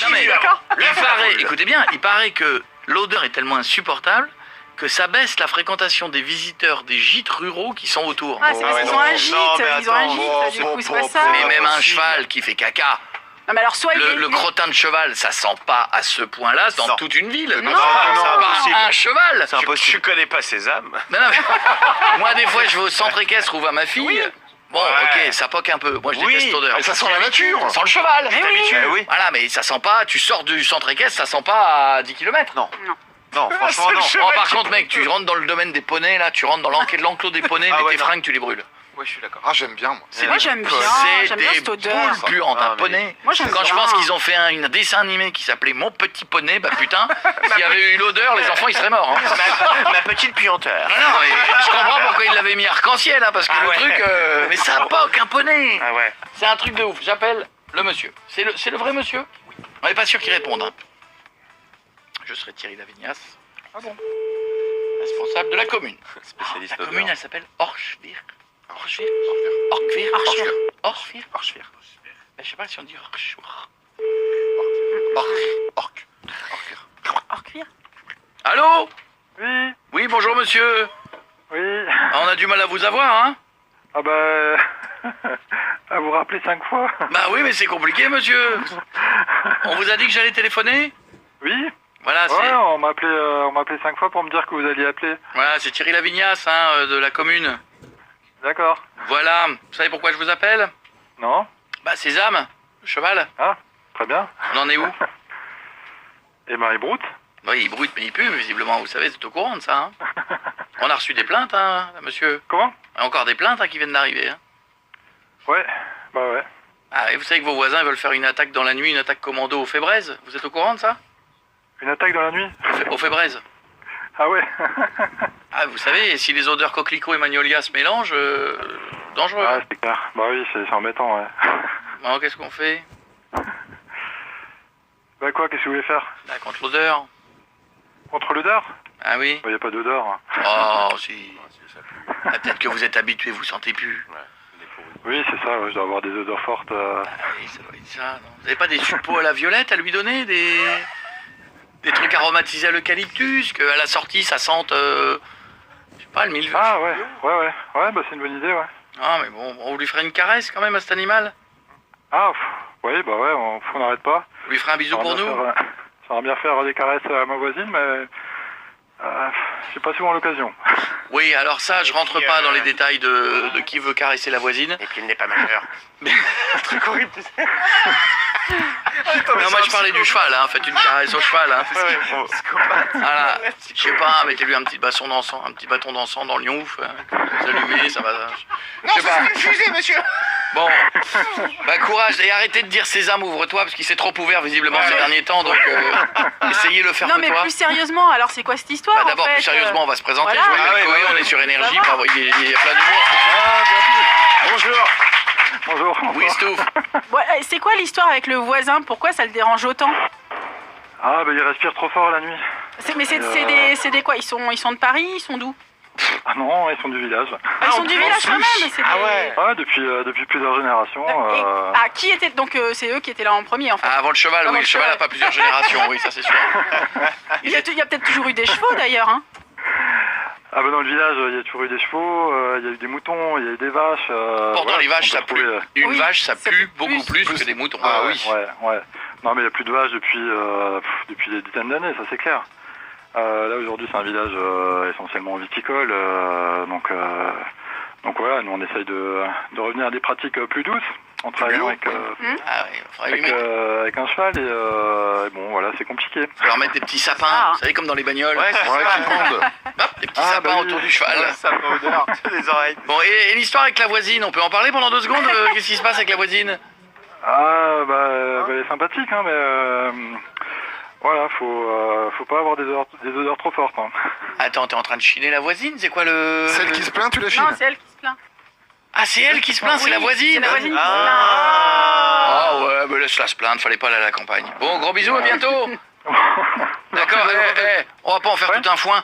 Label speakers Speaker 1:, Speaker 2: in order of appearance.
Speaker 1: Non mais, écoutez bien, il paraît que l'odeur est tellement insupportable que ça baisse la fréquentation des visiteurs des gîtes ruraux qui sont autour.
Speaker 2: Ah, c'est parce qu'ils ont un gîte, du coup, c'est pas ça.
Speaker 1: Mais même un cheval qui fait caca.
Speaker 2: Non, mais alors, soit
Speaker 1: le crottin de cheval, ça sent pas à ce point-là dans toute une ville.
Speaker 2: Non,
Speaker 1: pas un cheval.
Speaker 3: C'est impossible. Je connais pas ces âmes.
Speaker 1: Non, mais, moi, des fois, je vais au centre équestre où va ma fille. Oui. Bon, ok, ça poque un peu. Moi, je déteste l'odeur.
Speaker 3: Ça sent la nature.
Speaker 1: Ça sent le cheval.
Speaker 3: Oui.
Speaker 1: Voilà, mais ça sent pas. Tu sors du centre équestre, ça sent pas à 10 km.
Speaker 3: Non, franchement, non.
Speaker 1: Oh, par contre, mec, tu rentres dans le domaine des poneys, là, tu rentres dans l'enclos des poneys, mais tes fringues, tu les brûles.
Speaker 3: Ouais, je suis d'accord.
Speaker 4: Ah, j'aime bien, moi.
Speaker 2: Moi, j'aime bien.
Speaker 1: C'est
Speaker 2: J'aime bien
Speaker 1: des
Speaker 2: cette odeur.
Speaker 1: boules puantes, un poney.
Speaker 2: Moi, j'aime
Speaker 1: Quand je
Speaker 2: bien.
Speaker 1: pense qu'ils ont fait un dessin animé qui s'appelait Mon Petit Poney, bah putain, s'il y avait eu l'odeur, les enfants, ils seraient morts. Hein.
Speaker 3: Ma petite puanteur.
Speaker 1: Non, mais je comprends pourquoi ils l'avaient mis arc-en-ciel, hein, parce que le truc... mais ça poque, un poney.
Speaker 3: Ah ouais.
Speaker 1: C'est un truc de ouf. J'appelle le monsieur. C'est le vrai monsieur? On n'est pas sûr qu'il réponde. Hein. Je serai Thierry Lavignas. Ah bon? Responsable de la commune.
Speaker 3: Spécialiste
Speaker 1: La commune, elle s'appelle Orchevir.
Speaker 4: Orchevir.
Speaker 1: Ben, je sais pas si on dit
Speaker 2: Orchevir.
Speaker 1: Allô?
Speaker 5: Oui,
Speaker 1: Oui, bonjour monsieur.
Speaker 5: oui.
Speaker 1: Ah, on a du mal à vous avoir, hein?
Speaker 5: Ah bah... à vous rappeler 5 fois.
Speaker 1: Bah oui, mais c'est compliqué, monsieur. On vous a dit que j'allais téléphoner?
Speaker 5: Oui.
Speaker 1: Voilà,
Speaker 5: Ouais, on m'a appelé 5 fois pour me dire que vous alliez appeler.
Speaker 1: Voilà, c'est Thierry Lavignas, hein, de la commune.
Speaker 5: D'accord.
Speaker 1: Voilà. Vous savez pourquoi je vous appelle?
Speaker 5: Non?
Speaker 1: Bah, Sésame, le cheval.
Speaker 5: Ah, très bien.
Speaker 1: On en est où?
Speaker 5: Et ben, il broute.
Speaker 1: Oui, il bruite, mais il pue, visiblement. Vous savez, c'est au courant de ça, hein? On a reçu des plaintes, hein, monsieur.
Speaker 5: Comment?
Speaker 1: Encore des plaintes, hein, qui viennent d'arriver, hein.
Speaker 5: Ouais, bah ouais.
Speaker 1: Ah, et vous savez que vos voisins veulent faire une attaque dans la nuit, une attaque commando au Fébraise? Vous êtes au courant de ça?
Speaker 5: Une attaque dans la nuit?
Speaker 1: Au Fébraise.
Speaker 5: Ah ouais.
Speaker 1: Ah, vous savez, si les odeurs coquelicot et magnolia se mélangent, dangereux.
Speaker 5: Ah, c'est clair. Bah oui, c'est embêtant, ouais.
Speaker 1: Bon, qu'est-ce qu'on fait?
Speaker 5: Bah quoi, qu'est-ce que vous voulez faire?
Speaker 1: Bah, contre l'odeur.
Speaker 5: Contre l'odeur?
Speaker 1: Ah oui?
Speaker 5: Bah y a pas d'odeur.
Speaker 1: Oh, si. Ah, peut-être que vous êtes habitué, vous sentez plus.
Speaker 5: Oui, c'est ça, ouais, je dois avoir des odeurs fortes.
Speaker 1: Ah oui, ça doit être ça, non? Vous avez pas des suppos à la violette à lui donner? Des trucs aromatisés à l'eucalyptus, qu'à la sortie, ça sente... je sais pas, le millefeuille.
Speaker 5: Ah ouais, ouais, bah c'est une bonne idée, ouais.
Speaker 1: Ah, mais bon, on lui ferait une caresse quand même à cet animal?
Speaker 5: Ah, ouais, bah ouais, on n'arrête pas.
Speaker 1: Vous lui ferait un bisou pour nous?
Speaker 5: Ça va bien faire des caresses à ma voisine, mais j'ai pas souvent l'occasion.
Speaker 1: Oui, alors ça, je rentre pas dans les détails de qui veut caresser la voisine.
Speaker 3: Et qu'il n'est pas majeur.
Speaker 1: Un truc horrible, tu sais. Non, moi je parlais du cheval, hein. Faites une caresse au cheval, hein. Voilà. Je sais pas, mettez-lui un petit bâton d'encens dans le lionf, vous allumez, ça va.
Speaker 3: Non,
Speaker 1: Je sais pas.
Speaker 3: c'est une fusée, monsieur.
Speaker 1: Bon, bah courage et arrêtez de dire Sésame, ouvre-toi, parce qu'il s'est trop ouvert visiblement ces derniers temps, donc essayez-le faire
Speaker 2: Non,
Speaker 1: de
Speaker 2: mais
Speaker 1: toi.
Speaker 2: plus sérieusement, alors c'est quoi cette histoire?
Speaker 1: Bah
Speaker 2: en
Speaker 1: d'abord,
Speaker 2: fait,
Speaker 1: plus sérieusement, on va se présenter.
Speaker 2: voilà.
Speaker 1: Je m'appelle
Speaker 3: Ah ouais,
Speaker 1: Coé,
Speaker 3: bah
Speaker 1: on
Speaker 3: ouais.
Speaker 1: est sur Énergie,
Speaker 2: Ça va.
Speaker 1: il y a plein d'humour.
Speaker 5: Ah, bienvenue.
Speaker 3: Bonjour.
Speaker 5: Bonjour.
Speaker 1: Oui, Stouff.
Speaker 2: Ouais, c'est quoi l'histoire avec le voisin? Pourquoi ça le dérange autant?
Speaker 5: Ah, bah il respire trop fort la nuit.
Speaker 2: Mais c'est des quoi? Ils sont de Paris? Ils sont d'où?
Speaker 5: Ah non, ils sont du village.
Speaker 2: Ils sont du village quand même, mais c'est
Speaker 3: Ah
Speaker 2: des...
Speaker 3: ouais.
Speaker 5: Ouais, depuis plusieurs générations.
Speaker 2: qui était... Donc c'est eux qui étaient là en premier, en fait.
Speaker 1: Ah, avant le cheval,
Speaker 2: Avant
Speaker 1: oui,
Speaker 2: le
Speaker 1: le cheval
Speaker 2: cheval.
Speaker 1: n'a pas plusieurs générations, oui, ça c'est sûr.
Speaker 2: Il y a peut-être toujours eu des chevaux, d'ailleurs, hein.
Speaker 5: Ah bah dans le village, il y a toujours eu des chevaux, il y a eu des moutons, il y a eu des vaches.
Speaker 1: Pourtant,
Speaker 5: voilà,
Speaker 1: les vaches,
Speaker 5: on
Speaker 1: ça
Speaker 5: peut
Speaker 1: pue.
Speaker 5: trouver,
Speaker 1: Une
Speaker 2: Oui,
Speaker 1: vache, ça
Speaker 2: ça
Speaker 1: pue
Speaker 2: pue
Speaker 1: beaucoup plus que des moutons.
Speaker 5: Ah oui. Ouais. Non mais il n'y a plus de vaches depuis des dizaines d'années, ça c'est clair. Là aujourd'hui c'est un village essentiellement viticole, donc voilà, nous on essaye de revenir à des pratiques plus douces en travaillant avec,
Speaker 1: Ah oui, faudrait lui mettre,
Speaker 5: avec un cheval et bon voilà c'est compliqué.
Speaker 1: faut leur mettre des petits sapins,
Speaker 2: Ah.
Speaker 1: vous savez, comme dans les bagnoles.
Speaker 3: Ouais, c'est ça.
Speaker 4: Qui pendent.
Speaker 1: Hop, des petits
Speaker 5: Ah,
Speaker 1: sapins
Speaker 5: bah oui.
Speaker 1: autour du cheval.
Speaker 3: Ça peut odeur. Les oreilles.
Speaker 1: Bon, et l'histoire avec la voisine, on peut en parler pendant 2 secondes? Qu'est-ce qui se passe avec la voisine?
Speaker 5: Ah bah elle est sympathique hein mais voilà faut pas avoir des odeurs trop fortes hein.
Speaker 1: Attends, t'es en train de chiner la voisine? C'est quoi le...
Speaker 4: Celle qui se plaint, tu la
Speaker 2: Non,
Speaker 4: chines.
Speaker 2: c'est elle qui se plaint.
Speaker 1: Ah, c'est elle qui se plaint, c'est la
Speaker 2: Oui,
Speaker 1: voisine?
Speaker 2: C'est la voisine qui se plaint.
Speaker 1: Ah ouais, mais laisse-la se plaindre, fallait pas aller à la campagne. Bon, gros bisous, à bientôt. D'accord, on va pas en faire tout un foin.